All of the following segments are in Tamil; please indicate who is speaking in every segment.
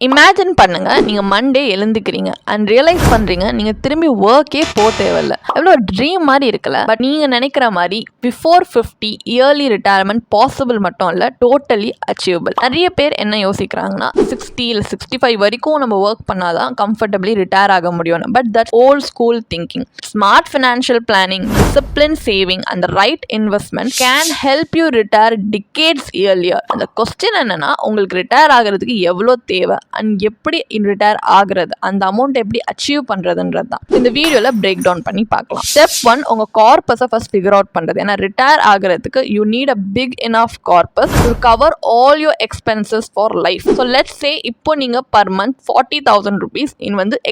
Speaker 1: இமேஜின் பண்ணுங்க, நீங்க மண்டே எழுந்துக்கிறீங்க அண்ட் ரியலைஸ் பண்றீங்க நீங்க திரும்பி ஒர்க்கே தேவையில்லை. எவ்வளோ ட்ரீம் மாதிரி இருக்கல. பட் நீங்க நினைக்கிற மாதிரி பிஃபோர் 50 இயர்லி ரிட்டையர்மெண்ட் பாசிபிள் மட்டும் இல்ல, டோட்டலி அச்சீவபிள். நிறைய பேர் என்ன யோசிக்கிறாங்கன்னா 60 இல்லை 65 வரைக்கும் நம்ம ஒர்க் பண்ணாதான் கம்ஃபர்டபிளி ரிட்டையர் ஆக முடியும். But that old school thinking. Smart financial planning, discipline saving and right investment can help you retire decades earlier. அந்த கொஸ்டின் என்னன்னா, உங்களுக்கு ரிட்டையர் ஆகிறதுக்கு எவ்வளோ தேவை அண்ட் எப்படி ரிட்டையர் ஆகுறது, அந்த அமௌண்ட் எப்படி அச்சீவ் பண்றதுன்றது தான் இந்த வீடியோல பிரேக் டவுன் பண்ணி பார்க்கலாம். ஸ்டெப் 1, உங்க கார்பஸை ஃபர்ஸ்ட் ஃபிகர் அவுட் பண்றது. ஏன்னா ரிட்டையர் ஆகிறதுக்கு you need a big enough corpus to cover all your expenses for life. So let's say இப்போ நீங்க பர் மந்த் 40,000 rupees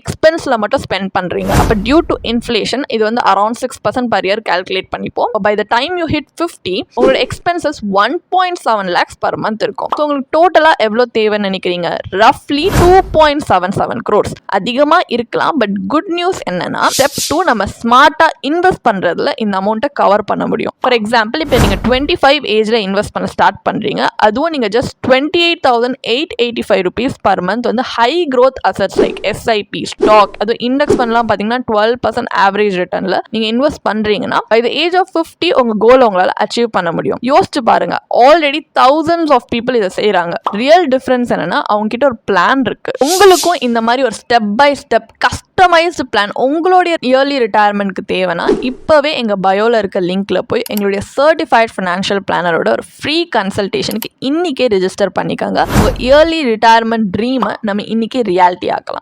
Speaker 1: எக்ஸ்பென்ஸ்ல மட்டும் ஸ்பெண்ட் பண்றீங்க. அப்போ டியூ டு இன்ஃப்ளேஷன் இது அரௌண்ட் 6% per year கால்குலேட் பண்ணிப்போம். By the time you hit 50, உங்களோட எக்ஸ்பென்சஸ் 1.7 lakhs per month இருக்கும். ஸோ உங்களுக்கு டோட்டலா எவ்வளோ தேவைன்னு நினைக்கிறீங்க? ரஃப்லி 2.77 crores. அதிகமா இருக்கலாம். பட் குட் நியூஸ் என்னன்னா, ஸ்டெப் 2 நம்ம ஸ்மார்ட்டா இன்வெஸ்ட் பண்றதுல இந்த அமௌண்ட்டை கவர் பண்ண முடியும். ஃபார் எக்ஸாம்பிள், இப்போ நீங்க 25 ஏஜ்ல இன்வெஸ்ட் பண்ண ஸ்டார்ட் பண்றீங்க. அதுவும் நீங்க just 28,885 rupees per month high growth assets like SIP, stock, அது இண்டெக்ஸ் பண்ணலாம் பாத்தீங்கன்னா 12% ஆவரேஜ் ரிட்டர்ன்ல நீங்க இன்வெஸ்ட் பண்றீங்கன்னா பை த ஏஜ் ஆஃப் 50 உங்க கோல் உங்களால அச்சீவ் பண்ண முடியும். யோசிச்சு பாருங்க, ஆல்ரெடி thousands of people இதை செய்யறாங்க. ரியல் டிஃபரன்ஸ் என்னன்னா, அவங்க கிட்ட ஒரு பிளான் இருக்கு. உங்களுக்கும் இந்த மாதிரி ஒரு step by step customised plan உங்களுடைய இயர்லி ரிட்டையர்மெண்ட்க்கு தேவைன்னா இப்பவே எங்க பயோல இருக்க லிங்க்ல போய் எங்களுடைய சர்டிஃபைட் ஃபினான்ஷியல் பிளானரோட ஒரு ஃப்ரீ கன்சல்டேஷனுக்கு இன்னைக்கே ரெஜிஸ்டர் பண்ணிக்கோங்க. உங்க இயர்லி ரிட்டையர்மெண்ட் ட்ரீமை நம்ம இன்னைக்கே ரியாலிட்டி ஆக்கலாம்.